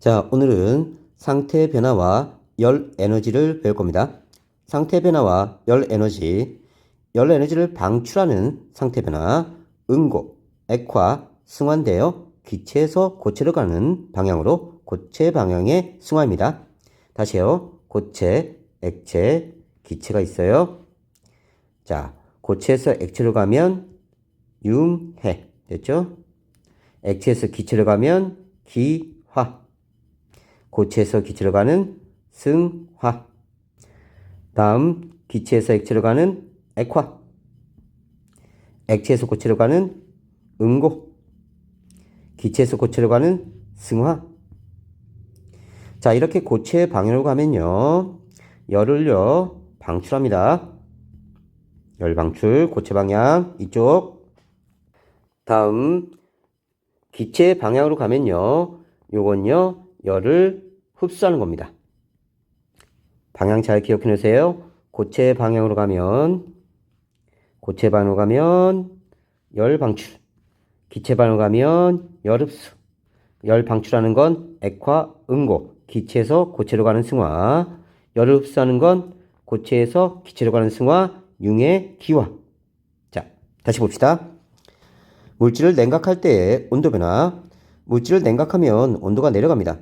자, 오늘은 상태 변화와 열 에너지를 배울 겁니다. 상태 변화와 열 에너지를 방출하는 상태 변화, 응고, 액화, 승화인데요. 기체에서 고체로 가는 방향으로 고체 방향의 승화입니다. 다시요. 고체, 액체, 기체가 있어요. 자, 고체에서 액체로 가면 융해, 됐죠? 액체에서 기체로 가면 기화. 고체에서 기체로 가는 승화. 다음 기체에서 액체로 가는 액화. 액체에서 고체로 가는 응고. 기체에서 고체로 가는 승화. 자, 이렇게 고체 방향으로 가면요, 열을요 방출합니다. 열 방출, 고체 방향 이쪽. 다음 기체 방향으로 가면요, 요건요 열을 흡수하는 겁니다. 방향 잘 기억해 놓으세요. 고체 방향으로 가면 열 방출, 기체 방향으로 가면 열 흡수. 열 방출하는 건 액화, 응고, 기체에서 고체로 가는 승화. 열을 흡수하는 건 고체에서 기체로 가는 승화, 융의 기화. 자, 다시 봅시다. 물질을 냉각할 때의 온도 변화. 물질을 냉각하면 온도가 내려갑니다.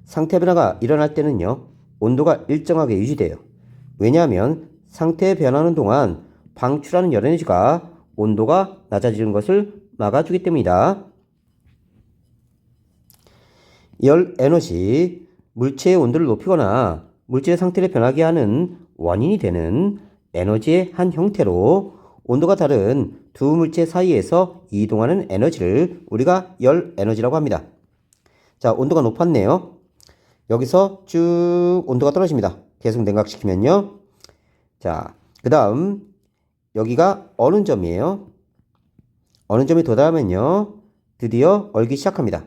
상태 변화가 일어날 때는요, 온도가 일정하게 유지돼요. 왜냐하면 상태 변화하는 동안 방출하는 열 에너지가 온도가 낮아지는 것을 막아주기 때문이다. 열 에너지, 물체의 온도를 높이거나 물질의 상태를 변하게 하는 원인이 되는 에너지의 한 형태로 온도가 다른 두 물체 사이에서 이동하는 에너지를 우리가 열 에너지라고 합니다. 자, 온도가 높았네요. 여기서 쭉 온도가 떨어집니다. 계속 냉각시키면요. 자, 그 다음 여기가 어느 점이에요? 어느 점에 도달하면요, 드디어 얼기 시작합니다.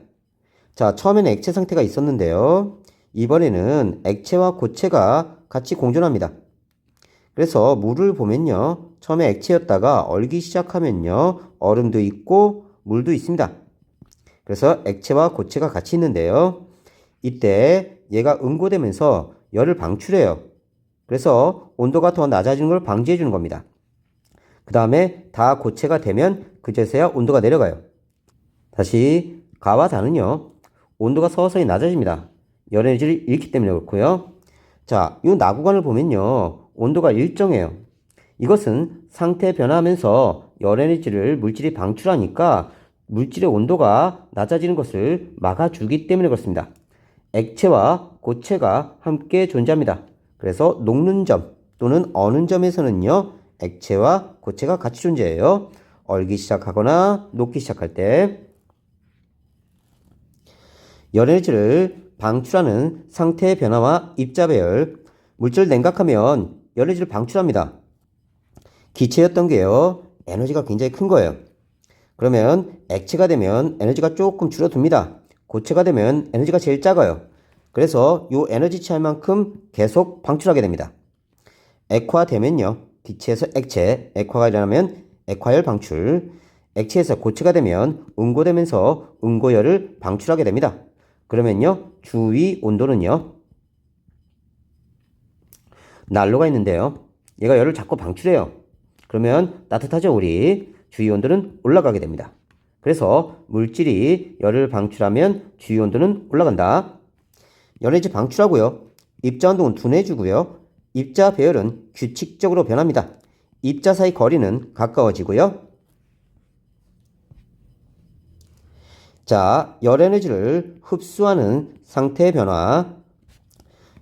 자, 처음에는 액체 상태가 있었는데요, 이번에는 액체와 고체가 같이 공존합니다. 그래서 물을 보면요, 처음에 액체였다가 얼기 시작하면요, 얼음도 있고 물도 있습니다. 그래서 액체와 고체가 같이 있는데요, 이때 얘가 응고되면서 열을 방출해요. 그래서 온도가 더 낮아지는 걸 방지해 주는 겁니다. 그 다음에 다 고체가 되면 그제서야 온도가 내려가요. 다시 가와 다는요, 온도가 서서히 낮아집니다. 열 에너지를 잃기 때문에 그렇고요. 자, 이 나구간을 보면요, 온도가 일정해요. 이것은 상태 변화하면서 열 에너지를 물질이 방출하니까 물질의 온도가 낮아지는 것을 막아주기 때문에 그렇습니다. 액체와 고체가 함께 존재합니다. 그래서 녹는 점 또는 어는 점에서는요, 액체와 고체가 같이 존재해요. 얼기 시작하거나 녹기 시작할 때. 열 에너지를 방출하는 상태 변화와 입자 배열. 물질을 냉각하면 열 에너지를 방출합니다. 기체였던 게요, 에너지가 굉장히 큰 거예요. 그러면 액체가 되면 에너지가 조금 줄어듭니다. 고체가 되면 에너지가 제일 작아요. 그래서 이 에너지 차이만큼 계속 방출하게 됩니다. 액화되면요, 기체에서 액체, 액화가 일어나면 액화열 방출. 액체에서 고체가 되면 응고되면서 응고열을 방출하게 됩니다. 그러면요, 주위 온도는요, 난로가 있는데요, 얘가 열을 자꾸 방출해요. 그러면 따뜻하죠, 우리. 주위 온도는 올라가게 됩니다. 그래서 물질이 열을 방출하면 주위 온도는 올라간다. 열에너지 방출하고요, 입자 운동은 둔해지고요, 입자 배열은 규칙적으로 변합니다. 입자 사이 거리는 가까워지고요. 자, 열 에너지를 흡수하는 상태 변화.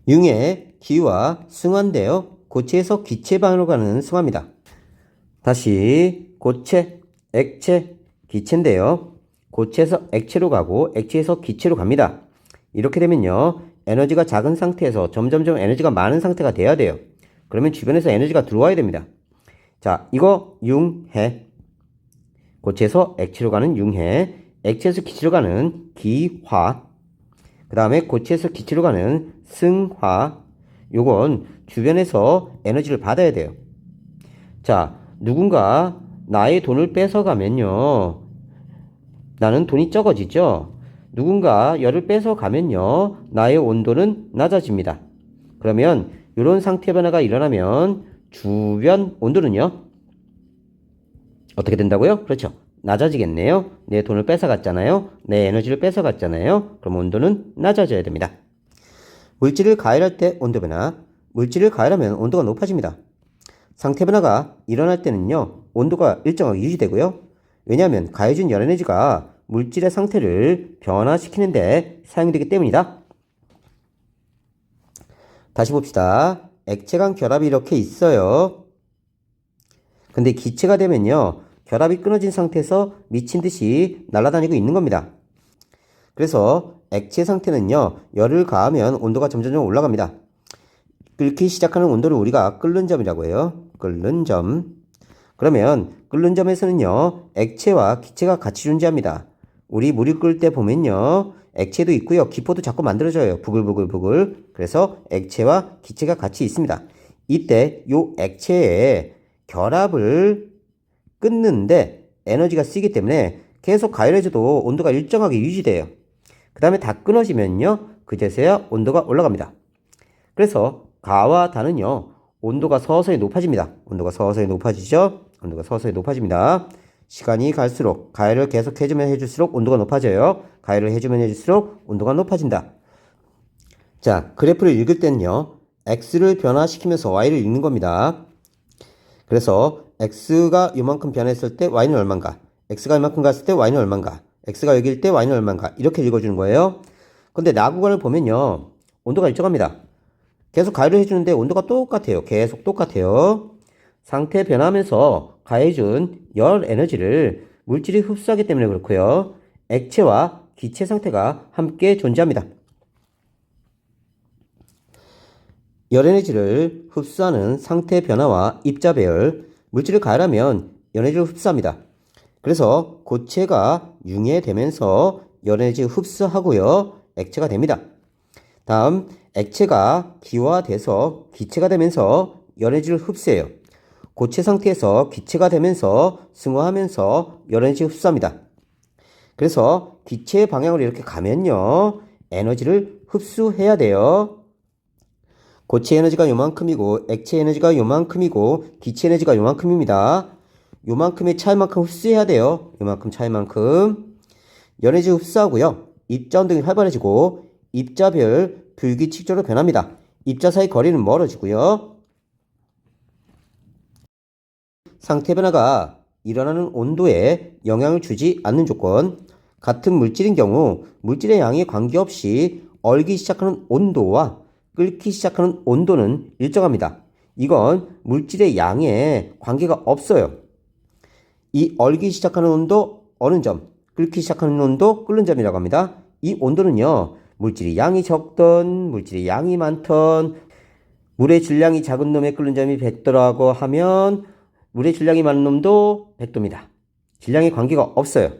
융의 기와 승화인데요, 고체에서 기체 방향으로 가는 승화입니다. 다시 고체, 액체, 기체인데요, 고체에서 액체로 가고 액체에서 기체로 갑니다. 이렇게 되면요, 에너지가 작은 상태에서 점점점 에너지가 많은 상태가 돼야 돼요. 그러면 주변에서 에너지가 들어와야 됩니다. 자, 이거 융해. 고체에서 액체로 가는 융해. 액체에서 기체로 가는 기화. 그 다음에 고체에서 기체로 가는 승화. 요건 주변에서 에너지를 받아야 돼요. 자, 누군가 나의 돈을 뺏어가면요, 나는 돈이 적어지죠. 누군가 열을 뺏어가면요, 나의 온도는 낮아집니다. 그러면 이런 상태 변화가 일어나면 주변 온도는요, 어떻게 된다고요? 그렇죠. 낮아지겠네요. 내 돈을 뺏어갔잖아요. 내 에너지를 뺏어갔잖아요. 그럼 온도는 낮아져야 됩니다. 물질을 가열할 때 온도 변화, 물질을 가열하면 온도가 높아집니다. 상태 변화가 일어날 때는요, 온도가 일정하게 유지되고요. 왜냐하면 가해준 열 에너지가 물질의 상태를 변화시키는데 사용되기 때문이다. 다시 봅시다. 액체 간 결합이 이렇게 있어요. 근데 기체가 되면요, 결합이 끊어진 상태에서 미친 듯이 날아다니고 있는 겁니다. 그래서 액체 상태는요, 열을 가하면 온도가 점점 올라갑니다. 끓기 시작하는 온도를 우리가 끓는 점이라고 해요. 끓는 점. 그러면 끓는 점에서는요, 액체와 기체가 같이 존재합니다. 우리 물을 끓을 때 보면요, 액체도 있고요, 기포도 자꾸 만들어져요. 부글부글부글. 그래서 액체와 기체가 같이 있습니다. 이때 요 액체에 결합을 끊는데 에너지가 쓰이기 때문에 계속 가열해져도 온도가 일정하게 유지돼요. 그 다음에 다 끊어지면요, 그제서야 온도가 올라갑니다. 그래서 가와 다는요, 온도가 서서히 높아집니다. 온도가 서서히 높아지죠? 온도가 서서히 높아집니다. 시간이 갈수록 가열을 계속 해주면 해줄수록 온도가 높아져요. 가열을 해주면 해줄수록 온도가 높아진다. 자, 그래프를 읽을 때는요, x를 변화시키면서 y를 읽는 겁니다. 그래서 x가 이만큼 변했을 때 y는 얼마인가, x가 이만큼 갔을 때 y는 얼마인가, x가 여기일 때 y는 얼마인가, 이렇게 읽어주는 거예요. 근데 나구간을 보면요, 온도가 일정합니다. 계속 가열을 해주는데 온도가 똑같아요. 계속 똑같아요. 상태 변하면서 가해준 열 에너지를 물질이 흡수하기 때문에 그렇고요. 액체와 기체 상태가 함께 존재합니다. 열 에너지를 흡수하는 상태 변화와 입자 배열, 물질을 가열하면 열 에너지를 흡수합니다. 그래서 고체가 융해되면서 열 에너지 흡수하고요, 액체가 됩니다. 다음, 액체가 기화돼서 기체가 되면서 열 에너지를 흡수해요. 고체 상태에서 기체가 되면서 승화하면서 열 에너지 흡수합니다. 그래서 기체의 방향으로 이렇게 가면요, 에너지를 흡수해야 돼요. 고체 에너지가 요만큼이고 액체 에너지가 요만큼이고 기체 에너지가 요만큼입니다. 요만큼의 차이만큼 흡수해야 돼요. 요만큼 차이만큼. 열 에너지 흡수하고요, 입자 운동이 활발해지고 입자별 불규칙적으로 변합니다. 입자 사이 거리는 멀어지고요. 상태 변화가 일어나는 온도에 영향을 주지 않는 조건, 같은 물질인 경우 물질의 양에 관계없이 얼기 시작하는 온도와 끓기 시작하는 온도는 일정합니다. 이건 물질의 양에 관계가 없어요. 이 얼기 시작하는 온도 어느 점, 끓기 시작하는 온도 끓는 점이라고 합니다. 이 온도는요, 물질이 양이 적던 물질이 양이 많던, 물의 질량이 작은 놈의 끓는 점이 100도라고 하면 물의 질량이 많은 놈도 100도입니다. 질량에 관계가 없어요.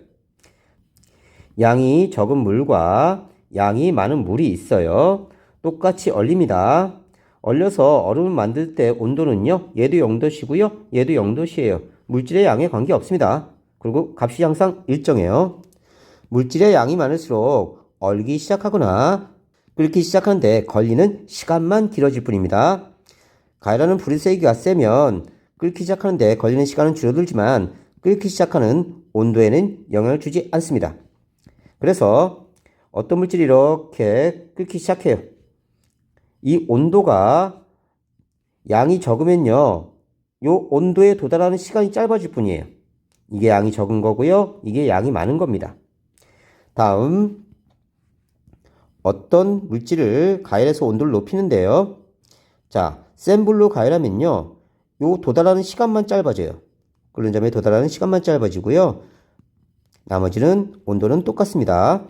양이 적은 물과 양이 많은 물이 있어요. 똑같이 얼립니다. 얼려서 얼음을 만들 때 온도는요, 얘도 0도시고요, 얘도 0도시예요. 물질의 양에 관계 없습니다. 그리고 값이 항상 일정해요. 물질의 양이 많을수록 얼기 시작하거나 끓기 시작하는데 걸리는 시간만 길어질 뿐입니다. 가열하는 불의 세기가 세면 끓기 시작하는데 걸리는 시간은 줄어들지만 끓기 시작하는 온도에는 영향을 주지 않습니다. 그래서 어떤 물질이 이렇게 끓기 시작해요. 이 온도가 양이 적으면요, 요 온도에 도달하는 시간이 짧아질 뿐이에요. 이게 양이 적은 거고요, 이게 양이 많은 겁니다. 다음, 어떤 물질을 가열해서 온도를 높이는데요. 자, 센 불로 가열하면요, 요 도달하는 시간만 짧아져요. 끓는 점에 도달하는 시간만 짧아지고요, 나머지는 온도는 똑같습니다.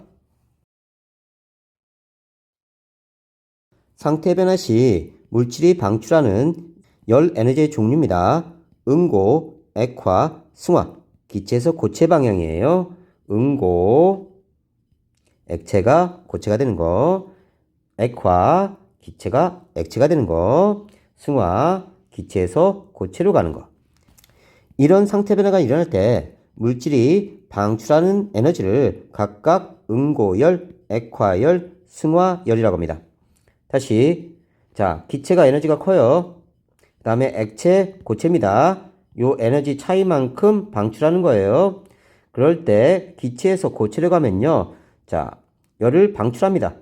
상태 변화 시 물질이 방출하는 열 에너지의 종류입니다. 응고, 액화, 승화. 기체에서 고체 방향이에요. 응고, 액체가 고체가 되는 거. 액화, 기체가 액체가 되는 거. 승화, 기체에서 고체로 가는 거. 이런 상태 변화가 일어날 때 물질이 방출하는 에너지를 각각 응고열, 액화열, 승화열이라고 합니다. 다시, 자, 기체가 에너지가 커요. 그 다음에 액체, 고체입니다. 요 에너지 차이만큼 방출하는 거예요. 그럴 때 기체에서 고체로 가면요. 자, 열을 방출합니다.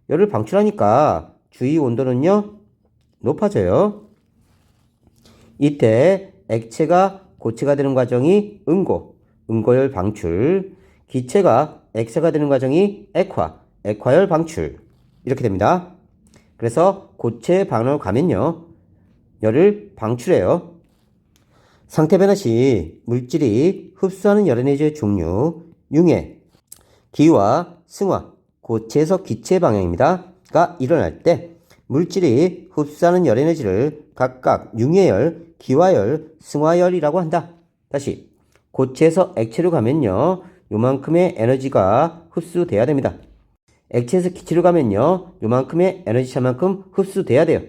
열을 방출하니까 주위 온도는요. 높아져요. 이때 액체가 고체가 되는 과정이 응고열 방출, 기체가 액체가 되는 과정이 액화열 방출 이렇게 됩니다. 그래서 고체 방향으로 가면요. 열을 방출해요. 상태 변화 시 물질이 흡수하는 열 에너지의 종류, 융해, 기화, 승화, 고체에서 기체 방향입니다.가 일어날 때 물질이 흡수하는 열 에너지를 각각 융해열, 기화열, 승화열이라고 한다. 다시 고체에서 액체로 가면요. 요만큼의 에너지가 흡수돼야 됩니다. 액체에서 기체로 가면요. 요만큼의 에너지 차만큼 흡수돼야 돼요.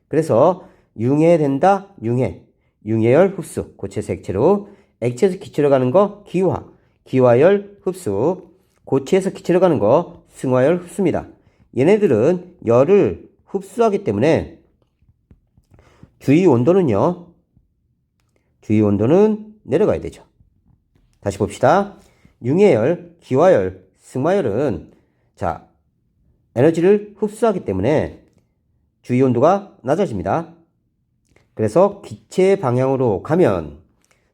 그래서 융해된다. 융해열 흡수, 고체에서 액체로. 액체에서 기체로 가는 거 기화열 흡수, 고체에서 기체로 가는 거 승화열 흡수입니다. 얘네들은 열을 흡수하기 때문에 주위 온도는 내려가야 되죠. 다시 봅시다. 융해열, 기화열, 승화열은 자, 에너지를 흡수하기 때문에 주위 온도가 낮아집니다. 그래서 기체 방향으로 가면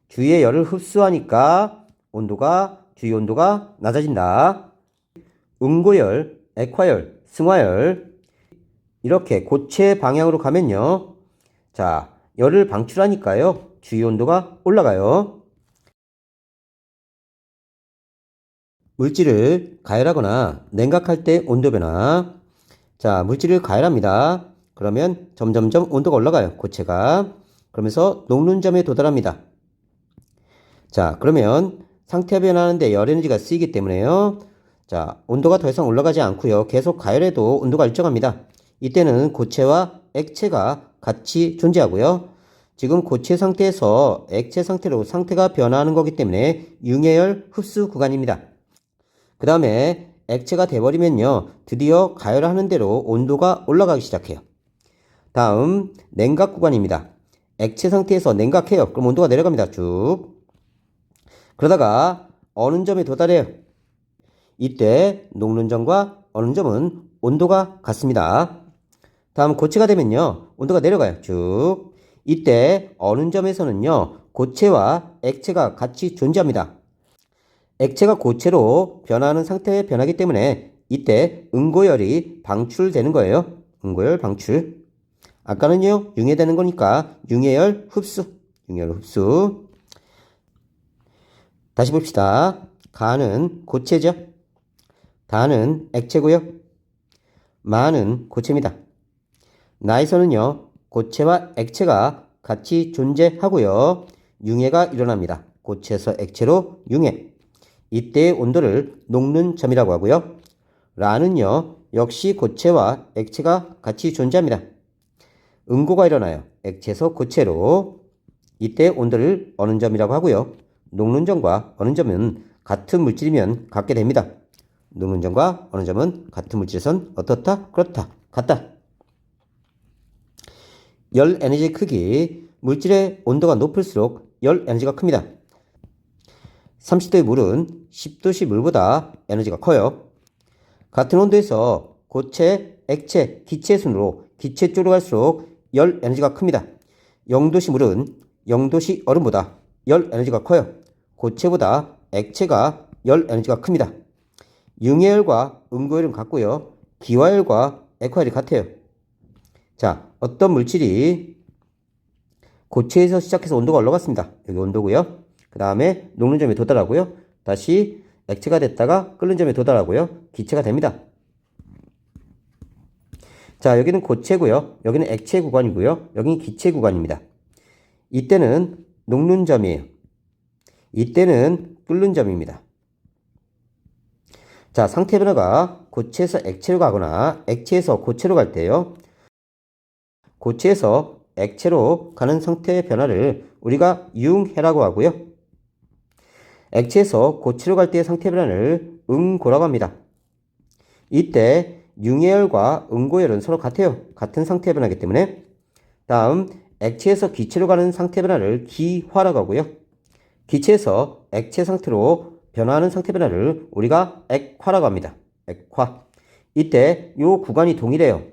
주위의 열을 흡수하니까 주위 온도가 낮아진다. 응고열, 액화열, 승화열 이렇게 고체 방향으로 가면요. 자, 열을 방출하니까요. 주위 온도가 올라가요. 물질을 가열하거나 냉각할 때 온도 변화. 자, 물질을 가열합니다. 그러면 점점점 온도가 올라가요. 고체가. 그러면서 녹는 점에 도달합니다. 자, 그러면 상태가 변하는데 열 에너지가 쓰이기 때문에요. 자, 온도가 더 이상 올라가지 않고요. 계속 가열해도 온도가 일정합니다. 이때는 고체와 액체가 같이 존재하고요. 지금 고체 상태에서 액체 상태로 상태가 변화하는 거기 때문에 융해열 흡수 구간입니다. 그 다음에 액체가 돼버리면요. 드디어 가열하는 대로 온도가 올라가기 시작해요. 다음 냉각 구간입니다. 액체 상태에서 냉각해요. 그럼 온도가 내려갑니다. 쭉. 그러다가 어느 점에 도달해요. 이때 녹는 점과 어느 점은 온도가 같습니다. 다음 고체가 되면요. 온도가 내려가요. 쭉. 이때 어느 점에서는요. 고체와 액체가 같이 존재합니다. 액체가 고체로 변화하는 상태에 변하기 때문에 이때 응고열이 방출되는 거예요. 응고열 방출. 아까는요. 융해되는 거니까 융해열 흡수. 다시 봅시다. 가는 고체죠. 다는 액체고요. 마는 고체입니다. 나에서는요. 고체와 액체가 같이 존재하고요. 융해가 일어납니다. 고체에서 액체로 융해. 이때의 온도를 녹는 점이라고 하고요. 라는요. 역시 고체와 액체가 같이 존재합니다. 응고가 일어나요. 액체에서 고체로. 이때 온도를 어느 점이라고 하고요. 녹는 점과 어느 점은 같은 물질이면 같게 됩니다. 녹는 점과 어느 점은 같은 물질에선 어떻다? 그렇다. 같다. 열 에너지의 크기. 물질의 온도가 높을수록 열 에너지가 큽니다. 30도의 물은 10도씨 물보다 에너지가 커요. 같은 온도에서 고체, 액체, 기체 순으로 기체 쪽으로 갈수록 열 에너지가 큽니다. 0도씨 물은 0도씨 얼음보다 열 에너지가 커요. 고체보다 액체가 열 에너지가 큽니다. 융해열과 응고열은 같고요. 기화열과 액화열이 같아요. 자, 어떤 물질이 고체에서 시작해서 온도가 올라갔습니다. 여기 온도고요. 그 다음에 녹는 점에 도달하고요. 다시 액체가 됐다가 끓는 점에 도달하고요. 기체가 됩니다. 자, 여기는 고체고요. 여기는 액체 구간이고요. 여기는 기체 구간입니다. 이때는 녹는 점이에요. 이때는 끓는 점입니다. 자, 상태 변화가 고체에서 액체로 가거나 액체에서 고체로 갈 때요. 고체에서 액체로 가는 상태의 변화를 우리가 융해라고 하고요. 액체에서 고체로 갈 때의 상태 변화를 응고라고 합니다. 이때 융해열과 응고열은 서로 같아요. 같은 상태 변화이기 때문에. 다음 액체에서 기체로 가는 상태 변화를 기화라고 하고요. 기체에서 액체 상태로 변화하는 상태 변화를 우리가 액화라고 합니다. 액화. 이때 이 구간이 동일해요.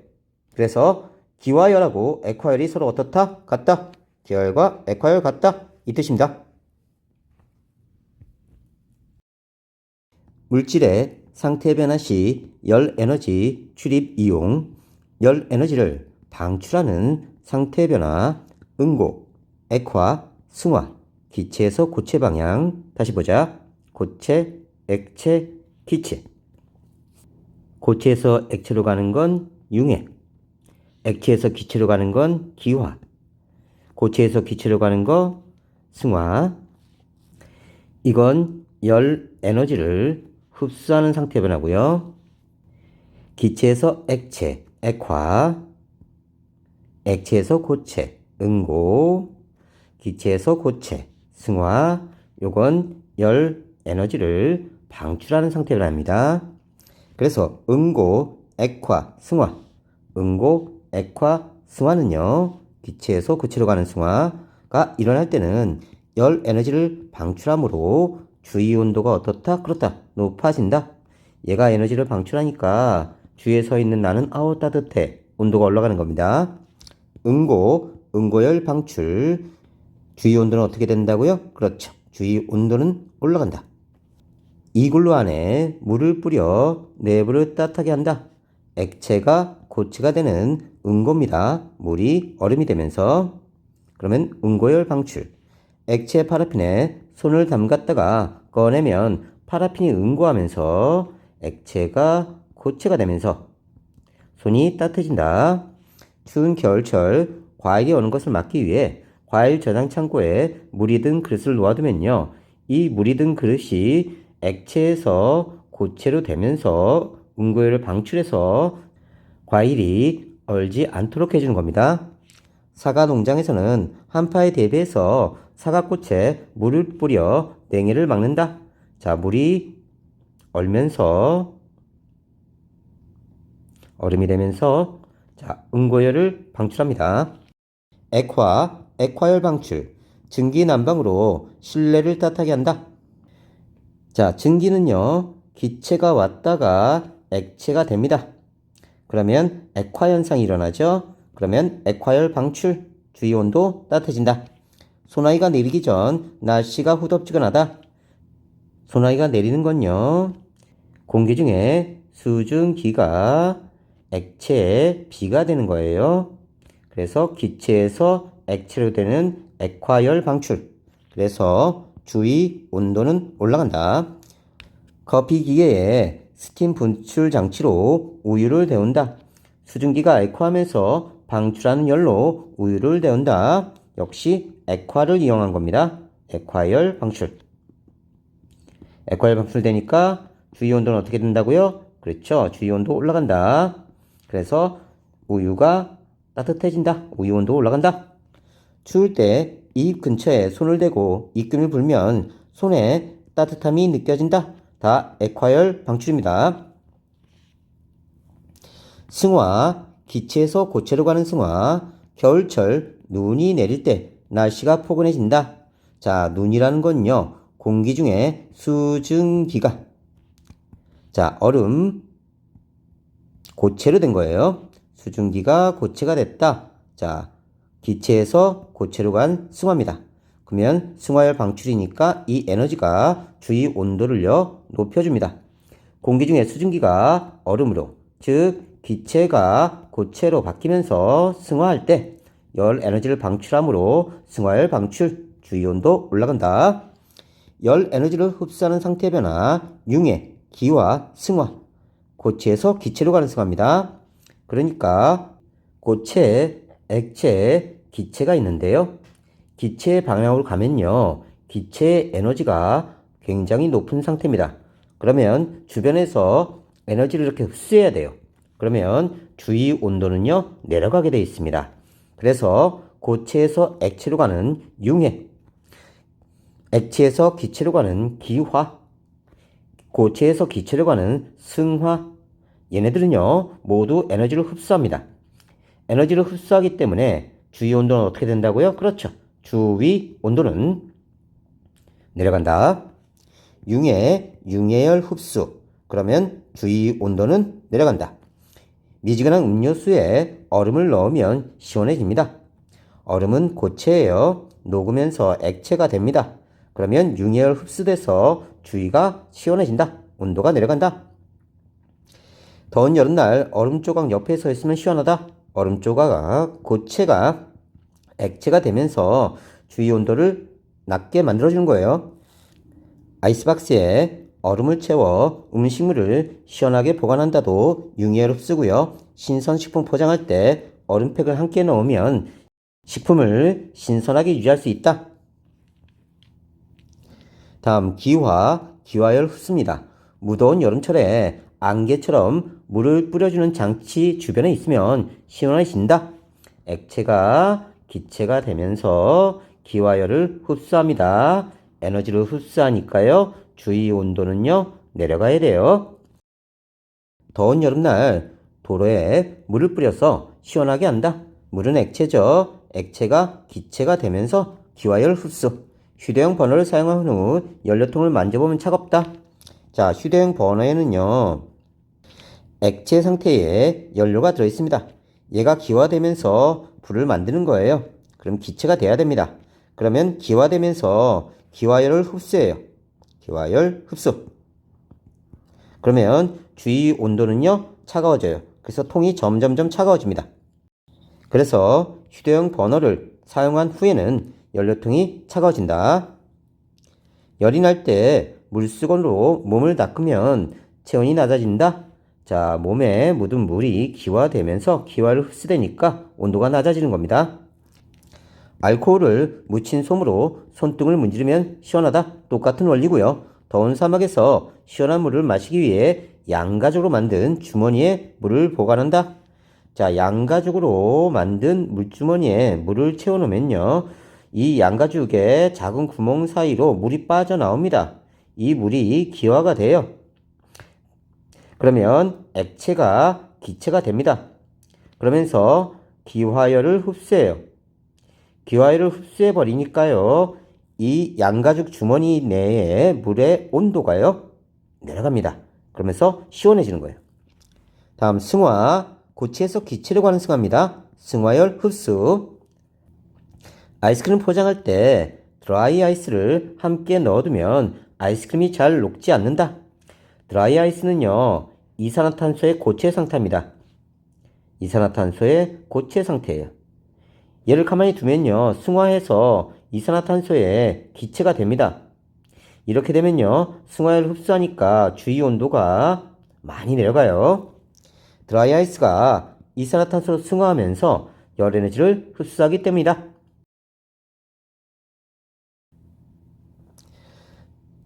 그래서 기화열하고 액화열이 서로 어떻다? 같다. 기화열과 액화열 같다. 이 뜻입니다. 물질의 상태 변화 시 열 에너지 출입 이용, 열 에너지를 방출하는 상태 변화, 응고, 액화, 승화, 기체에서 고체 방향. 다시 보자. 고체, 액체, 기체. 고체에서 액체로 가는 건 융해, 액체에서 기체로 가는 건 기화, 고체에서 기체로 가는 거 승화. 이건 열 에너지를 흡수하는 상태 변화고요. 기체에서 액체, 액화, 액체에서 고체, 응고, 기체에서 고체, 승화. 요건 열 에너지를 방출하는 상태 변화입니다. 그래서 응고, 액화, 승화. 응고, 액화, 승화는요, 기체에서 고체로 가는 승화가 일어날 때는 열 에너지를 방출하므로 주위 온도가 어떻다? 그렇다. 높아진다. 얘가 에너지를 방출하니까 주위에 서 있는 나는 아우 따뜻해. 온도가 올라가는 겁니다. 응고, 응고열 방출. 주위 온도는 어떻게 된다고요? 그렇죠. 주위 온도는 올라간다. 이글루 안에 물을 뿌려 내부를 따뜻하게 한다. 액체가 고체가 되는 응고입니다. 물이 얼음이 되면서. 그러면 응고열 방출. 액체 파라핀에 손을 담갔다가 꺼내면 파라핀이 응고하면서 액체가 고체가 되면서 손이 따뜻해진다. 추운 겨울철 과일이 오는 것을 막기 위해 과일 저장 창고에 물이 든 그릇을 놓아두면요, 이 물이 든 그릇이 액체에서 고체로 되면서 응고열을 방출해서 과일이 얼지 않도록 해주는 겁니다. 사과 농장에서는 한파에 대비해서 사과꽃에 물을 뿌려 냉해를 막는다. 자, 물이 얼면서 얼음이 되면서 자, 응고열을 방출합니다. 액화, 액화열 방출. 증기 난방으로 실내를 따뜻하게 한다. 자, 증기는요, 기체가 왔다가 액체가 됩니다. 그러면 액화 현상이 일어나죠. 그러면 액화열 방출, 주위 온도 따뜻해진다. 소나기가 내리기 전 날씨가 후덥지근하다. 소나기가 내리는 건요, 공기 중에 수증기가 액체에 비가 되는 거예요. 그래서 기체에서 액체로 되는 액화열 방출. 그래서 주위 온도는 올라간다. 커피 기계에 스팀 분출 장치로 우유를 데운다. 수증기가 액화하면서 방출하는 열로 우유를 데운다. 역시 액화를 이용한 겁니다. 액화열 방출. 액화열 방출되니까 주위 온도는 어떻게 된다고요? 그렇죠. 주위 온도 올라간다. 그래서 우유가 따뜻해진다. 우유 온도 올라간다. 추울 때 입 근처에 손을 대고 입김을 불면 손에 따뜻함이 느껴진다. 다 액화열 방출입니다. 승화, 기체에서 고체로 가는 승화. 겨울철 눈이 내릴 때 날씨가 포근해진다. 자, 눈이라는 건요, 공기 중에 수증기가 자, 얼음 고체로 된 거예요. 수증기가 고체가 됐다. 자, 기체에서 고체로 간 승화입니다. 그러면 승화열 방출이니까 이 에너지가 주위 온도를요, 높여줍니다. 공기 중에 수증기가 얼음으로, 즉 기체가 고체로 바뀌면서 승화할 때 열 에너지를 방출하므로 승화열 방출, 주위 온도 올라간다. 열 에너지를 흡수하는 상태 변화, 융해, 기화, 승화. 고체에서 기체로 가는 승화입니다. 그러니까 고체, 액체, 기체가 있는데요. 기체의 방향으로 가면요, 기체의 에너지가 굉장히 높은 상태입니다. 그러면 주변에서 에너지를 이렇게 흡수해야 돼요. 그러면 주위 온도는요, 내려가게 되어 있습니다. 그래서 고체에서 액체로 가는 융해, 액체에서 기체로 가는 기화, 고체에서 기체로 가는 승화, 얘네들은요 모두 에너지를 흡수합니다. 에너지를 흡수하기 때문에 주위 온도는 어떻게 된다고요? 그렇죠. 주위 온도는 내려간다. 융해열 흡수, 그러면 주위 온도는 내려간다. 미지근한 음료수에 얼음을 넣으면 시원해집니다. 얼음은 고체예요. 녹으면서 액체가 됩니다. 그러면 융해열 흡수돼서 주위가 시원해진다. 온도가 내려간다. 더운 여름날 얼음 조각 옆에 서 있으면 시원하다. 얼음 조각, 고체가 액체가 되면서 주위 온도를 낮게 만들어주는 거예요. 아이스박스에 얼음을 채워 음식물을 시원하게 보관한다도 융해를 흡수고요. 신선식품 포장할 때 얼음팩을 함께 넣으면 식품을 신선하게 유지할 수 있다. 다음 기화열 흡수입니다. 무더운 여름철에 안개처럼 물을 뿌려주는 장치 주변에 있으면 시원해진다. 액체가 기체가 되면서 기화열을 흡수합니다. 에너지를 흡수하니까요. 주위 온도는요. 내려가야 돼요. 더운 여름날 도로에 물을 뿌려서 시원하게 한다. 물은 액체죠. 액체가 기체가 되면서 기화열 흡수. 휴대용 버너를 사용한 후 연료통을 만져보면 차갑다. 자, 휴대용 버너에는요. 액체 상태에 연료가 들어있습니다. 얘가 기화되면서 불을 만드는 거예요. 그럼 기체가 돼야 됩니다. 그러면 기화되면서 기화열을 흡수해요. 기화열 흡수. 그러면 주위 온도는요 차가워져요. 그래서 통이 점점점 차가워집니다. 그래서 휴대용 버너를 사용한 후에는 연료통이 차가워진다. 열이 날 때 물수건으로 몸을 닦으면 체온이 낮아진다. 자, 몸에 묻은 물이 기화되면서 기화를 흡수되니까 온도가 낮아지는 겁니다. 알코올을 묻힌 솜으로 손등을 문지르면 시원하다. 똑같은 원리고요. 더운 사막에서 시원한 물을 마시기 위해 양가죽으로 만든 주머니에 물을 보관한다. 자, 양가죽으로 만든 물주머니에 물을 채워놓으면요. 이 양가죽의 작은 구멍 사이로 물이 빠져나옵니다. 이 물이 기화가 돼요. 그러면 액체가 기체가 됩니다. 그러면서 기화열을 흡수해요. 기화열을 흡수해 버리니까요. 이 양가죽 주머니 내의 물의 온도가요. 내려갑니다. 그러면서 시원해지는 거예요. 다음 승화, 고체에서 기체로 가는 승화입니다. 승화열 흡수. 아이스크림 포장할 때 드라이 아이스를 함께 넣어두면 아이스크림이 잘 녹지 않는다. 드라이 아이스는요. 이산화탄소의 고체 상태입니다. 이산화탄소의 고체 상태예요. 얘를 가만히 두면요. 승화해서 이산화탄소의 기체가 됩니다. 이렇게 되면요. 승화열을 흡수하니까 주위 온도가 많이 내려가요. 드라이 아이스가 이산화탄소로 승화하면서 열 에너지를 흡수하기 때문이다.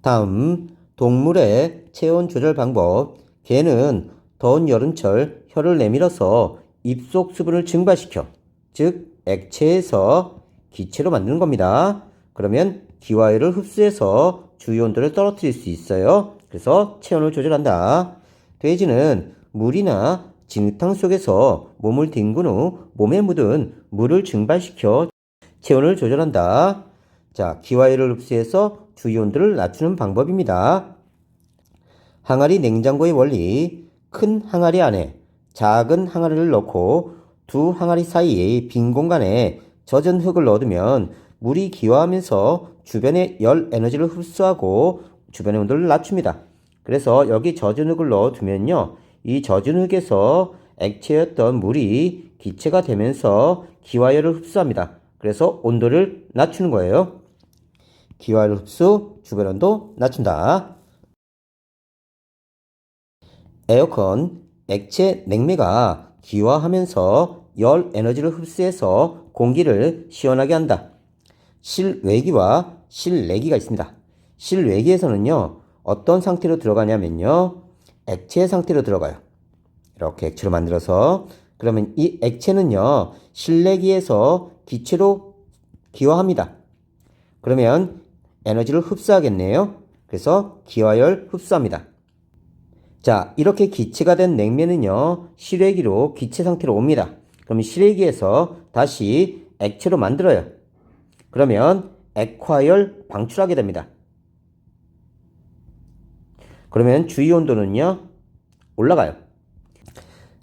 다음, 동물의 체온 조절 방법. 개는 더운 여름철 혀를 내밀어서 입속 수분을 증발시켜, 즉 액체에서 기체로 만드는 겁니다. 그러면 기화열을 흡수해서 주위 온도를 떨어뜨릴 수 있어요. 그래서 체온을 조절한다. 돼지는 물이나 진흙탕 속에서 몸을 뒹군 후 몸에 묻은 물을 증발시켜 체온을 조절한다. 자, 기화열을 흡수해서 주위 온도를 낮추는 방법입니다. 항아리 냉장고의 원리. 큰 항아리 안에 작은 항아리를 넣고 두 항아리 사이의 빈 공간에 젖은 흙을 넣어두면 물이 기화하면서 주변의 열 에너지를 흡수하고 주변의 온도를 낮춥니다. 그래서 여기 젖은 흙을 넣어두면요. 이 젖은 흙에서 액체였던 물이 기체가 되면서 기화열을 흡수합니다. 그래서 온도를 낮추는 거예요. 기화열 흡수, 주변 온도 낮춘다. 에어컨, 액체 냉매가 기화하면서 열 에너지를 흡수해서 공기를 시원하게 한다. 실외기와 실내기가 있습니다. 실외기에서는요, 어떤 상태로 들어가냐면요, 액체 상태로 들어가요. 이렇게 액체로 만들어서, 그러면 이 액체는요, 실내기에서 기체로 기화합니다. 그러면 에너지를 흡수하겠네요. 그래서 기화열 흡수합니다. 자, 이렇게 기체가 된 냉면은요, 실외기로 기체 상태로 옵니다. 그럼 실외기에서 다시 액체로 만들어요. 그러면 액화열 방출하게 됩니다. 그러면 주위 온도는요, 올라가요.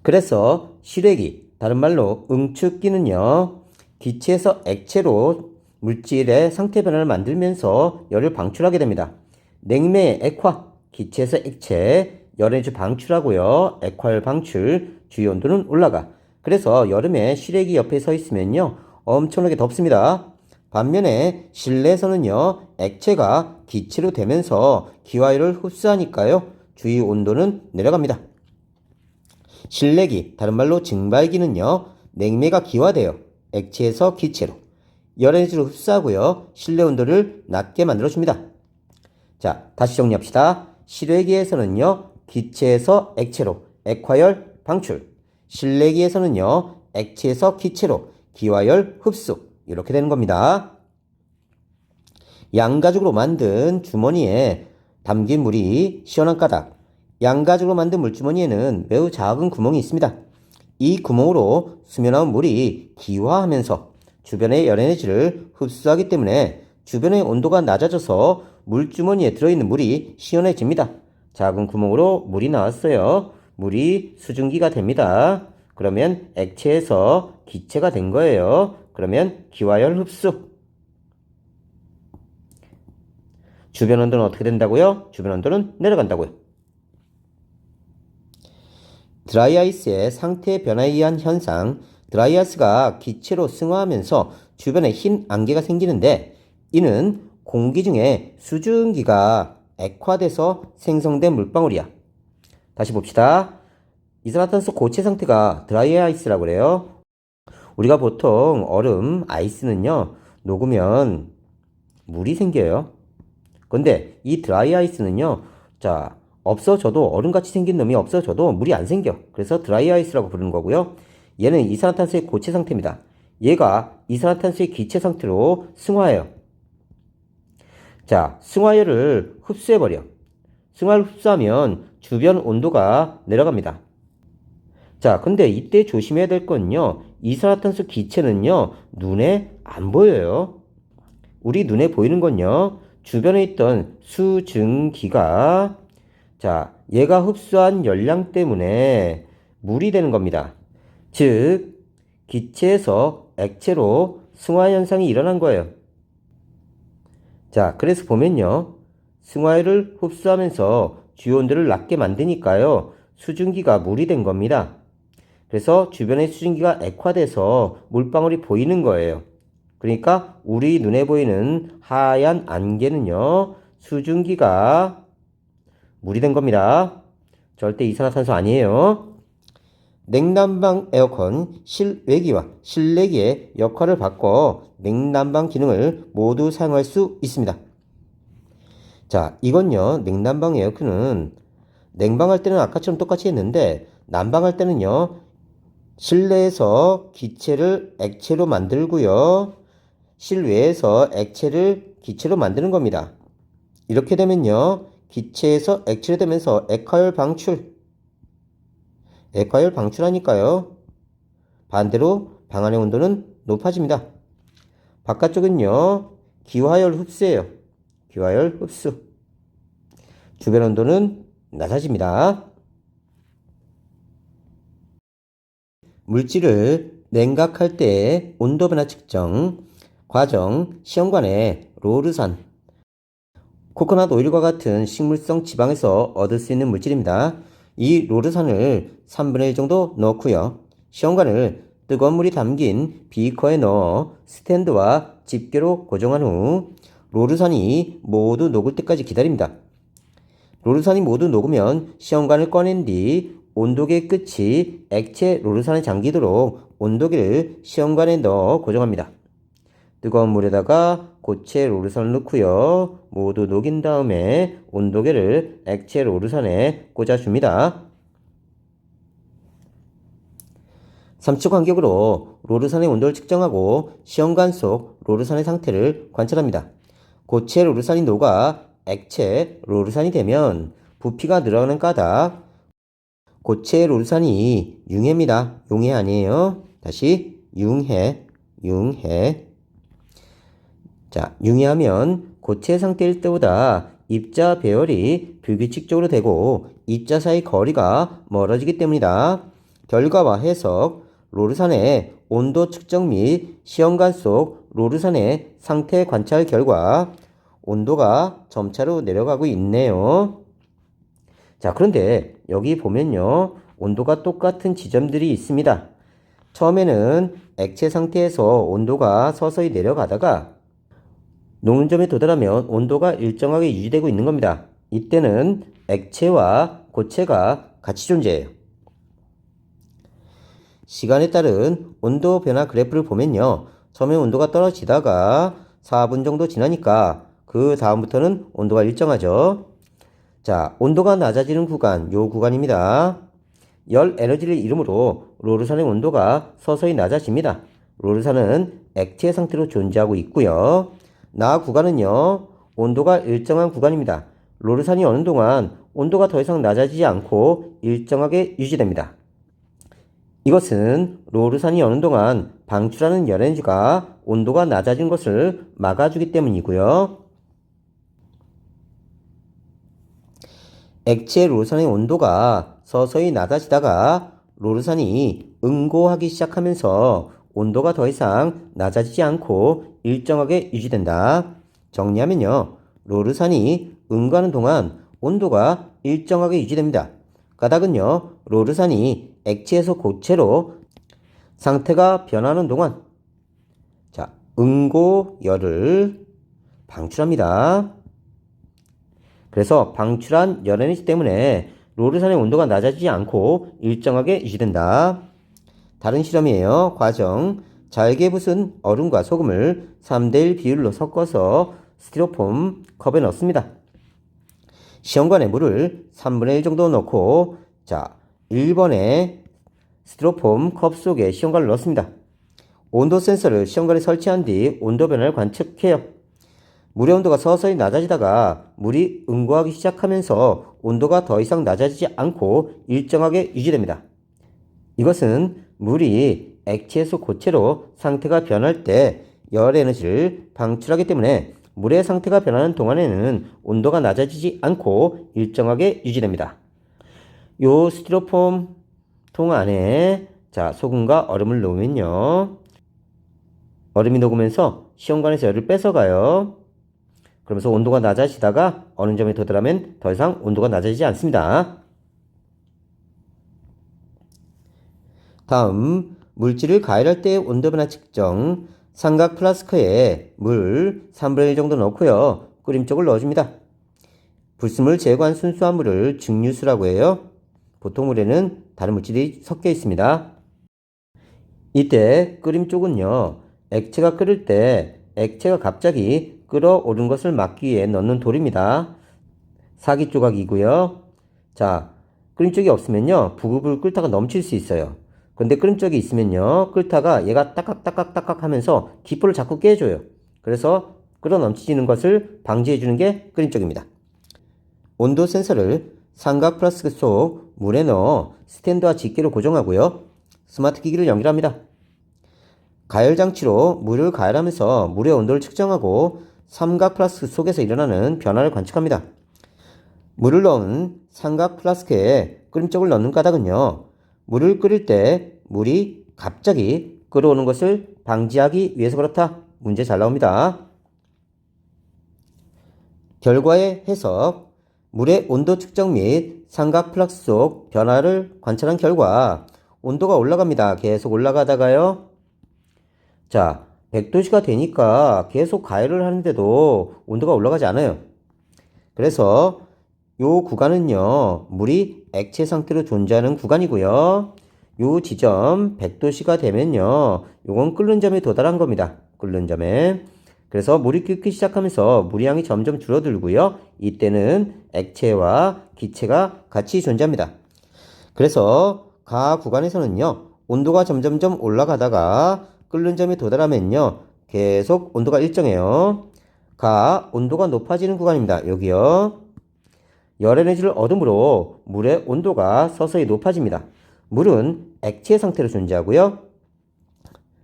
그래서 실외기, 다른 말로 응축기는요, 기체에서 액체로 물질의 상태 변화를 만들면서 열을 방출하게 됩니다. 냉매의 액화, 기체에서 액체, 열에너지 방출하고요. 액화열 방출, 주위 온도는 올라가. 그래서 여름에 실외기 옆에 서 있으면요, 엄청나게 덥습니다. 반면에 실내에서는요, 액체가 기체로 되면서 기화열을 흡수하니까요, 주위 온도는 내려갑니다. 실내기, 다른 말로 증발기는요, 냉매가 기화되어 액체에서 기체로 열에너지를 흡수하고요, 실내 온도를 낮게 만들어줍니다. 자, 다시 정리합시다. 실외기에서는요, 기체에서 액체로 액화열 방출, 실내기에서는요, 액체에서 기체로 기화열 흡수, 이렇게 되는 겁니다. 양가죽으로 만든 주머니에 담긴 물이 시원한 까닭. 양가죽으로 만든 물주머니에는 매우 작은 구멍이 있습니다. 이 구멍으로 스며나온 물이 기화하면서 주변의 열에너지를 흡수하기 때문에 주변의 온도가 낮아져서 물주머니에 들어있는 물이 시원해집니다. 작은 구멍으로 물이 나왔어요. 물이 수증기가 됩니다. 그러면 액체에서 기체가 된 거예요. 그러면 기화열 흡수. 주변 온도는 어떻게 된다고요? 주변 온도는 내려간다고요. 드라이아이스의 상태 변화에 의한 현상, 드라이아이스가 기체로 승화하면서 주변에 흰 안개가 생기는데, 이는 공기 중에 수증기가 액화돼서 생성된 물방울이야. 다시 봅시다. 이산화탄소 고체 상태가 드라이아이스라고 그래요. 우리가 보통 얼음, 아이스는요, 녹으면 물이 생겨요. 근데 이 드라이아이스는요, 자, 없어져도 얼음같이 생긴 놈이 없어져도 물이 안 생겨. 그래서 드라이아이스라고 부르는 거고요. 얘는 이산화탄소의 고체 상태입니다. 얘가 이산화탄소의 기체 상태로 승화해요. 자, 승화열을 흡수해버려. 승화를 흡수하면 주변 온도가 내려갑니다. 자, 근데 이때 조심해야 될 건요, 이산화탄소 기체는요, 눈에 안 보여요. 우리 눈에 보이는 건요, 주변에 있던 수증기가, 자, 얘가 흡수한 열량 때문에 물이 되는 겁니다. 즉, 기체에서 액체로 승화 현상이 일어난 거예요. 자, 그래서 보면요, 승화율을 흡수하면서 주요 온도를 낮게 만드니까요, 수증기가 물이 된 겁니다. 그래서 주변의 수증기가 액화돼서 물방울이 보이는 거예요. 그러니까 우리 눈에 보이는 하얀 안개는요, 수증기가 물이 된 겁니다. 절대 이산화탄소 아니에요. 냉난방 에어컨 실외기와 실내기의 역할을 바꿔 냉난방 기능을 모두 사용할 수 있습니다. 자, 이건요, 냉난방 에어컨은 냉방할 때는 아까처럼 똑같이 했는데, 난방할 때는요, 실내에서 기체를 액체로 만들고요, 실외에서 액체를 기체로 만드는 겁니다. 이렇게 되면요, 기체에서 액체로 되면서 액화열 방출하니까요, 반대로 방 안의 온도는 높아집니다. 바깥쪽은요, 기화열 흡수예요. 기화열 흡수. 주변 온도는 낮아집니다. 물질을 냉각할 때의 온도 변화 측정 과정, 시험관의 로르산, 코코넛 오일과 같은 식물성 지방에서 얻을 수 있는 물질입니다. 이 로르산을 3분의 1 정도 넣고요. 시험관을 뜨거운 물이 담긴 비커에 넣어 스탠드와 집게로 고정한 후 로르산이 모두 녹을 때까지 기다립니다. 로르산이 모두 녹으면 시험관을 꺼낸 뒤 온도계 끝이 액체 로르산에 잠기도록 온도계를 시험관에 넣어 고정합니다. 뜨거운 물에다가 고체 로르산을 넣고요. 모두 녹인 다음에 온도계를 액체 로르산에 꽂아줍니다. 3초 간격으로 로르산의 온도를 측정하고 시험관 속 로르산의 상태를 관찰합니다. 고체 로르산이 녹아 액체 로르산이 되면 부피가 늘어나는 까닭. 고체 로르산이 융해입니다. 용해 아니에요. 다시 융해. 자, 융해하면 고체 상태일 때보다 입자 배열이 불규칙적으로 되고 입자 사이 거리가 멀어지기 때문이다. 결과와 해석. 로르산의 온도 측정 및 시험관 속 로르산의 상태 관찰 결과 온도가 점차로 내려가고 있네요. 자, 그런데 여기 보면요, 온도가 똑같은 지점들이 있습니다. 처음에는 액체 상태에서 온도가 서서히 내려가다가 녹는 점에 도달하면 온도가 일정하게 유지되고 있는 겁니다. 이때는 액체와 고체가 같이 존재해요. 시간에 따른 온도 변화 그래프를 보면요, 처음에 온도가 떨어지다가 4분 정도 지나니까 그 다음부터는 온도가 일정하죠. 자, 온도가 낮아지는 구간, 요 구간입니다. 열 에너지를 이름으로 로르산의 온도가 서서히 낮아집니다. 로르산은 액체 상태로 존재하고 있고요. 나 구간은요, 온도가 일정한 구간입니다. 로르산이 어느 동안 온도가 더 이상 낮아지지 않고 일정하게 유지됩니다. 이것은 로르산이 어느 동안 방출하는 열 에너지가 온도가 낮아진 것을 막아주기 때문이고요. 액체 로르산의 온도가 서서히 낮아지다가 로르산이 응고하기 시작하면서 온도가 더 이상 낮아지지 않고 일정하게 유지된다. 정리하면요, 로르산이 응고하는 동안 온도가 일정하게 유지됩니다. 까닭은요, 로르산이 액체에서 고체로 상태가 변하는 동안 자, 응고열을 방출합니다. 그래서 방출한 열 에너지 때문에 로르산의 온도가 낮아지지 않고 일정하게 유지된다. 다른 실험이에요. 과정. 잘게 부순 얼음과 소금을 3대1 비율로 섞어서 스티로폼 컵에 넣습니다. 시험관에 물을 3분의 1 정도 넣고, 자, 1번에 스티로폼 컵 속에 시험관을 넣습니다. 온도 센서를 시험관에 설치한 뒤 온도 변화를 관측해요. 물의 온도가 서서히 낮아지다가 물이 응고하기 시작하면서 온도가 더 이상 낮아지지 않고 일정하게 유지됩니다. 이것은 물이 액체에서 고체로 상태가 변할 때 열 에너지를 방출하기 때문에 물의 상태가 변하는 동안에는 온도가 낮아지지 않고 일정하게 유지됩니다. 요 스티로폼 통 안에 자, 소금과 얼음을 넣으면요, 얼음이 녹으면서 시험관에서 열을 뺏어가요. 그러면서 온도가 낮아지다가 어느 점에 도달하면 더 이상 온도가 낮아지지 않습니다. 다음, 물질을 가열할 때의 온도 변화 측정. 삼각 플라스크에 물 3분의 1 정도 넣고요, 끓임 쪽을 넣어줍니다. 불순물 제거한 순수한 물을 증류수라고 해요. 보통 물에는 다른 물질이 섞여 있습니다. 이때 끓임 쪽은요, 액체가 끓을 때 액체가 갑자기 끓어오른 것을 막기 위해 넣는 돌입니다. 사기 조각이고요. 자, 끓임 쪽이 없으면요, 부글부글 끓다가 넘칠 수 있어요. 근데 끓임 쪽이 있으면요, 끓다가 얘가 따깍따깍따깍 하면서 기포를 자꾸 깨줘요. 그래서 끓어 넘치는 것을 방지해주는 게 끓임 쪽입니다. 온도 센서를 삼각 플라스크 속 물에 넣어 스탠드와 집게로 고정하고요, 스마트 기기를 연결합니다. 가열 장치로 물을 가열하면서 물의 온도를 측정하고 삼각 플라스크 속에서 일어나는 변화를 관측합니다. 물을 넣은 삼각 플라스크에 끓임 쪽을 넣는 까닭은요, 물을 끓일 때 물이 갑자기 끓어오는 것을 방지하기 위해서 그렇다. 문제 잘 나옵니다. 결과의 해석. 물의 온도 측정 및 삼각 플라스크 속 변화를 관찰한 결과 온도가 올라갑니다. 계속 올라가다가요, 자, 100도씨가 되니까 계속 가열을 하는데도 온도가 올라가지 않아요. 그래서 요 구간은요, 물이 액체 상태로 존재하는 구간이고요. 요 지점 100도씨가 되면요, 요건 끓는 점에 도달한 겁니다. 끓는 점에. 그래서 물이 끓기 시작하면서 물의 양이 점점 줄어들고요, 이때는 액체와 기체가 같이 존재합니다. 그래서 가 구간에서는요, 온도가 점점점 올라가다가 끓는 점에 도달하면요, 계속 온도가 일정해요. 온도가 높아지는 구간입니다. 여기요. 열 에너지를 얻음으로 물의 온도가 서서히 높아집니다. 물은 액체 상태로 존재하고요.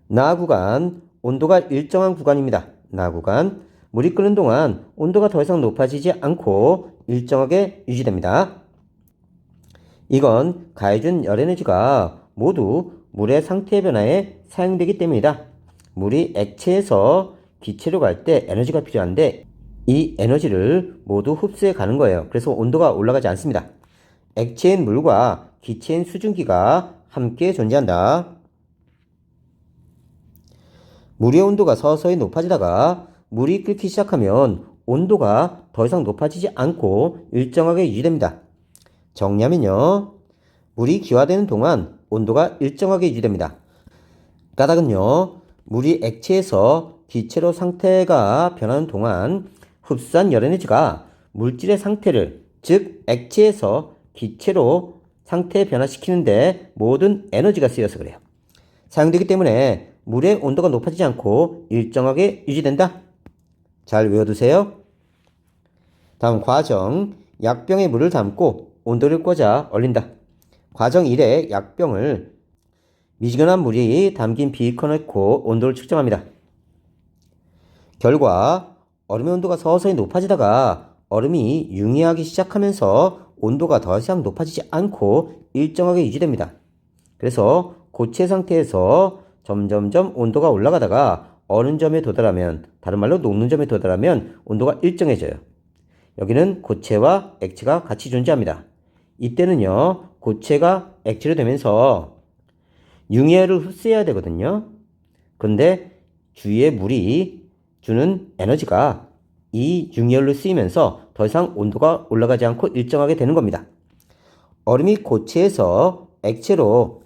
나 구간, 온도가 일정한 구간입니다. 나 구간, 물이 끓는 동안 온도가 더 이상 높아지지 않고 일정하게 유지됩니다. 이건 가해준 열 에너지가 모두 물의 상태 변화에 사용되기 때문이다. 물이 액체에서 기체로 갈 때 에너지가 필요한데 이 에너지를 모두 흡수해 가는 거예요. 그래서 온도가 올라가지 않습니다. 액체인 물과 기체인 수증기가 함께 존재한다. 물의 온도가 서서히 높아지다가 물이 끓기 시작하면 온도가 더 이상 높아지지 않고 일정하게 유지됩니다. 정리하면요. 물이 기화되는 동안 온도가 일정하게 유지됩니다. 까닭은요. 물이 액체에서 기체로 상태가 변하는 동안 흡수한 열 에너지가 물질의 상태를, 즉 액체에서 기체로 상태 변화시키는데 모든 에너지가 쓰여서 그래요. 사용되기 때문에 물의 온도가 높아지지 않고 일정하게 유지된다. 잘 외워두세요. 다음 과정, 약병에 물을 담고 온도를 꽂아 얼린다. 과정 1에 약병을 미지근한 물이 담긴 비커에 넣고 온도를 측정합니다. 결과 얼음의 온도가 서서히 높아지다가 얼음이 융해하기 시작하면서 온도가 더 이상 높아지지 않고 일정하게 유지됩니다. 그래서 고체 상태에서 점점점 온도가 올라가다가 어느 점에 도달하면, 다른 말로 녹는 점에 도달하면 온도가 일정해져요. 여기는 고체와 액체가 같이 존재합니다. 이때는요, 고체가 액체로 되면서 융해를 흡수해야 되거든요. 그런데 주위에 물이 주는 에너지가 이 융해열로 쓰이면서 더 이상 온도가 올라가지 않고 일정하게 되는 겁니다. 얼음이 고체에서 액체로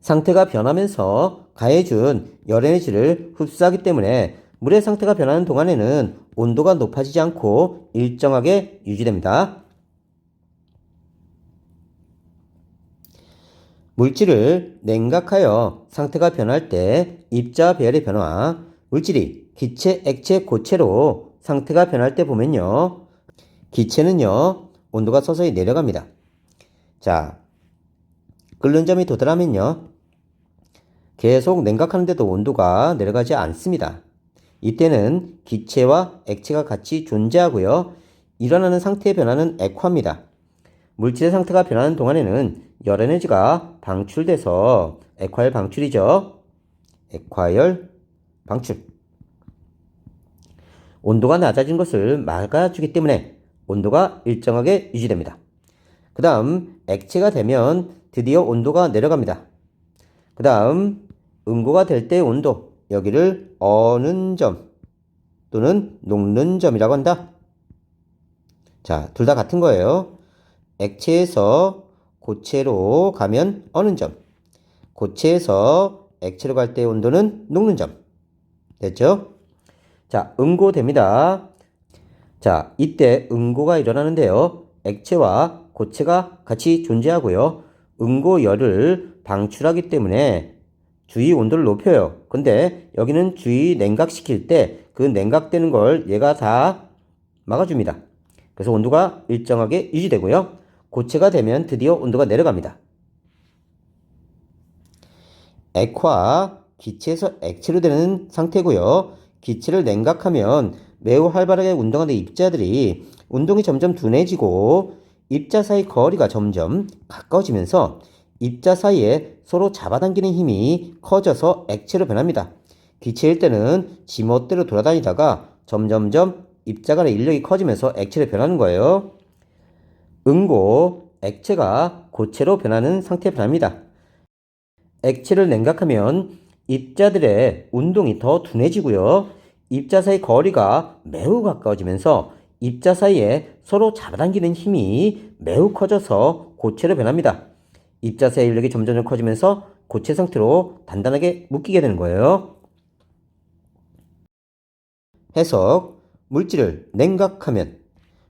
상태가 변하면서 가해준 열 에너지를 흡수하기 때문에 물의 상태가 변하는 동안에는 온도가 높아지지 않고 일정하게 유지됩니다. 물질을 냉각하여 상태가 변할 때 입자 배열의 변화, 물질이 기체, 액체, 고체로 상태가 변할 때 보면요. 기체는요, 온도가 서서히 내려갑니다. 자, 끓는 점이 도달하면요. 계속 냉각하는데도 온도가 내려가지 않습니다. 이때는 기체와 액체가 같이 존재하고요. 일어나는 상태의 변화는 액화입니다. 물질의 상태가 변하는 동안에는 열 에너지가 방출돼서 액화열 방출이죠. 액화열 방출. 온도가 낮아진 것을 막아주기 때문에 온도가 일정하게 유지됩니다. 그 다음 액체가 되면 드디어 온도가 내려갑니다. 그 다음 응고가 될 때의 온도, 여기를 어는 점 또는 녹는 점이라고 한다. 자, 둘 다 같은 거예요. 액체에서 고체로 가면 어는 점, 고체에서 액체로 갈 때의 온도는 녹는 점. 됐죠? 자, 응고됩니다. 자, 이때 응고가 일어나는데요. 액체와 고체가 같이 존재하고요. 응고열을 방출하기 때문에 주위 온도를 높여요. 근데 여기는 주위 냉각시킬 때 그 냉각되는 걸 얘가 다 막아줍니다. 그래서 온도가 일정하게 유지되고요. 고체가 되면 드디어 온도가 내려갑니다. 액화, 기체에서 액체로 되는 상태고요. 기체를 냉각하면 매우 활발하게 운동하는 입자들이 운동이 점점 둔해지고 입자 사이 거리가 점점 가까워지면서 입자 사이에 서로 잡아당기는 힘이 커져서 액체로 변합니다. 기체일 때는 지멋대로 돌아다니다가 점점점 입자 간의 인력이 커지면서 액체로 변하는 거예요. 응고, 액체가 고체로 변하는 상태에 변합니다. 액체를 냉각하면 입자들의 운동이 더 둔해지고요. 입자 사이 거리가 매우 가까워지면서 입자 사이에 서로 잡아당기는 힘이 매우 커져서 고체로 변합니다. 입자 사이 인력이 점점 커지면서 고체 상태로 단단하게 묶이게 되는 거예요. 해석, 물질을 냉각하면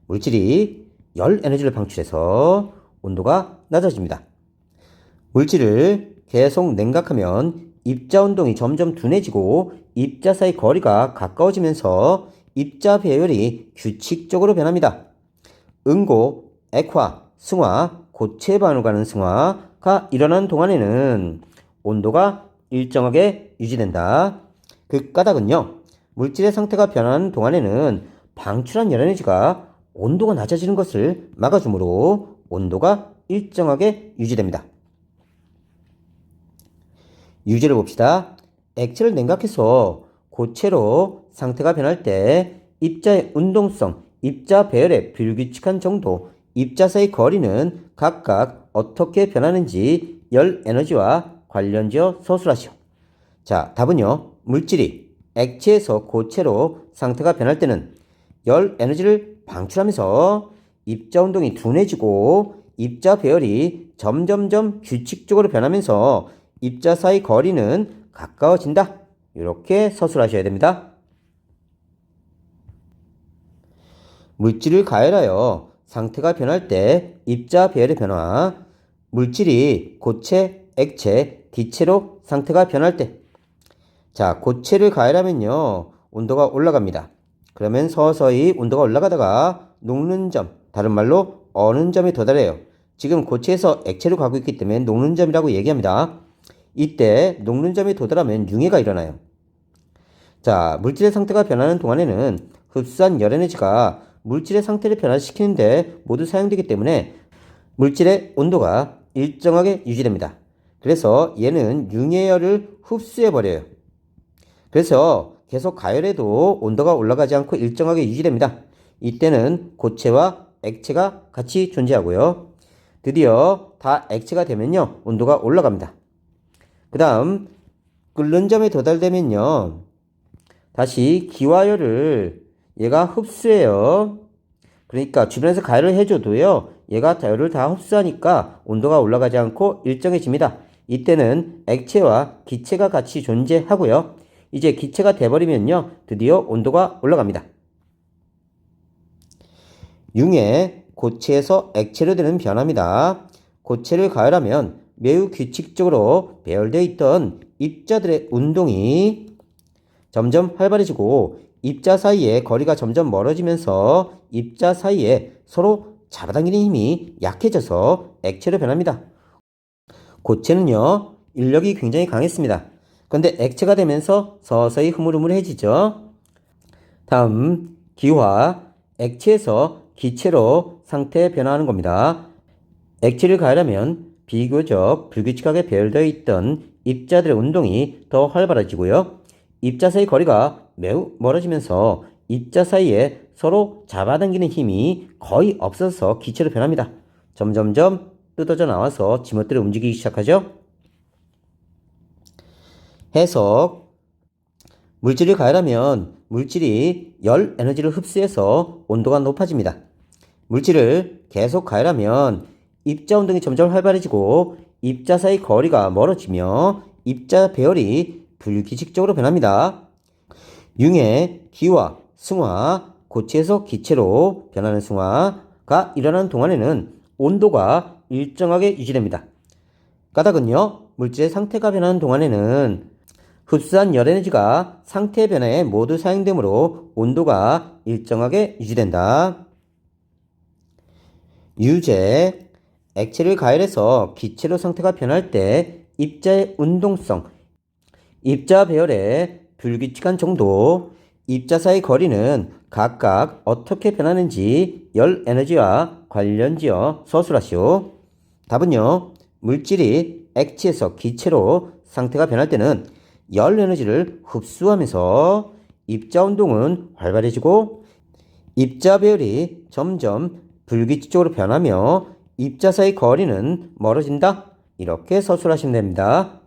물질이 열 에너지를 방출해서 온도가 낮아집니다. 물질을 계속 냉각하면 입자 운동이 점점 둔해지고 입자 사이 거리가 가까워지면서 입자 배열이 규칙적으로 변합니다. 응고, 액화, 승화, 고체 반응을 가는 승화가 일어나는 동안에는 온도가 일정하게 유지된다. 그 까닭은요, 물질의 상태가 변하는 동안에는 방출한 열에너지가 온도가 낮아지는 것을 막아주므로 온도가 일정하게 유지됩니다. 유제를 봅시다. 액체를 냉각해서 고체로 상태가 변할 때 입자의 운동성, 입자 배열의 불규칙한 정도, 입자 사이 거리는 각각 어떻게 변하는지 열 에너지와 관련지어 서술하시오. 자, 답은요. 물질이 액체에서 고체로 상태가 변할 때는 열 에너지를 방출하면서 입자 운동이 둔해지고 입자 배열이 점점점 규칙적으로 변하면서 입자 사이 거리는 가까워진다. 이렇게 서술하셔야 됩니다. 물질을 가열하여 상태가 변할 때 입자 배열의 변화, 물질이 고체, 액체, 기체로 상태가 변할 때, 자, 고체를 가열하면요, 온도가 올라갑니다. 그러면 서서히 온도가 올라가다가 녹는 점, 다른 말로 어는 점에 도달해요. 지금 고체에서 액체로 가고 있기 때문에 녹는 점이라고 얘기합니다. 이때 녹는 점에 도달하면 융해가 일어나요. 자, 물질의 상태가 변하는 동안에는 흡수한 열에너지가 물질의 상태를 변화시키는데 모두 사용되기 때문에 물질의 온도가 일정하게 유지됩니다. 그래서 얘는 융해열을 흡수해버려요. 그래서 계속 가열해도 온도가 올라가지 않고 일정하게 유지됩니다. 이때는 고체와 액체가 같이 존재하고요. 드디어 다 액체가 되면요, 온도가 올라갑니다. 그 다음 끓는 점에 도달되면요, 다시 기화열을 얘가 흡수해요. 그러니까 주변에서 가열을 해줘도요, 얘가 열을 다 흡수하니까 온도가 올라가지 않고 일정해집니다. 이때는 액체와 기체가 같이 존재하고요. 이제 기체가 돼버리면요, 드디어 온도가 올라갑니다. 융해, 고체에서 액체로 되는 변화입니다. 고체를 가열하면 매우 규칙적으로 배열되어 있던 입자들의 운동이 점점 활발해지고 입자 사이의 거리가 점점 멀어지면서 입자 사이에 서로 잡아당기는 힘이 약해져서 액체로 변합니다. 고체는요, 인력이 굉장히 강했습니다. 그런데 액체가 되면서 서서히 흐물흐물해지죠. 다음, 기화, 액체에서 기체로 상태 변화하는 겁니다. 액체를 가열하면 비교적 불규칙하게 배열되어 있던 입자들의 운동이 더 활발해지고요. 입자 사이 거리가 매우 멀어지면서 입자 사이에 서로 잡아당기는 힘이 거의 없어서 기체로 변합니다. 점점점 뜯어져 나와서 지멋대로 움직이기 시작하죠. 해석. 물질을 가열하면 물질이 열 에너지를 흡수해서 온도가 높아집니다. 물질을 계속 가열하면 입자 운동이 점점 활발해지고 입자 사이 거리가 멀어지며 입자 배열이 불규칙적으로 변합니다. 융해, 기화, 승화, 고체에서 기체로 변하는 승화가 일어나는 동안에는 온도가 일정하게 유지됩니다. 까닭은요, 물질의 상태가 변하는 동안에는 흡수한 열에너지가 상태 변화에 모두 사용되므로 온도가 일정하게 유지된다. 유제, 액체를 가열해서 기체로 상태가 변할 때 입자의 운동성, 입자 배열의 불규칙한 정도, 입자 사이 거리는 각각 어떻게 변하는지 열 에너지와 관련지어 서술하시오. 답은요, 물질이 액체에서 기체로 상태가 변할 때는 열 에너지를 흡수하면서 입자 운동은 활발해지고 입자 배열이 점점 불규칙적으로 변하며 입자 사이 거리는 멀어진다. 이렇게 서술하시면 됩니다.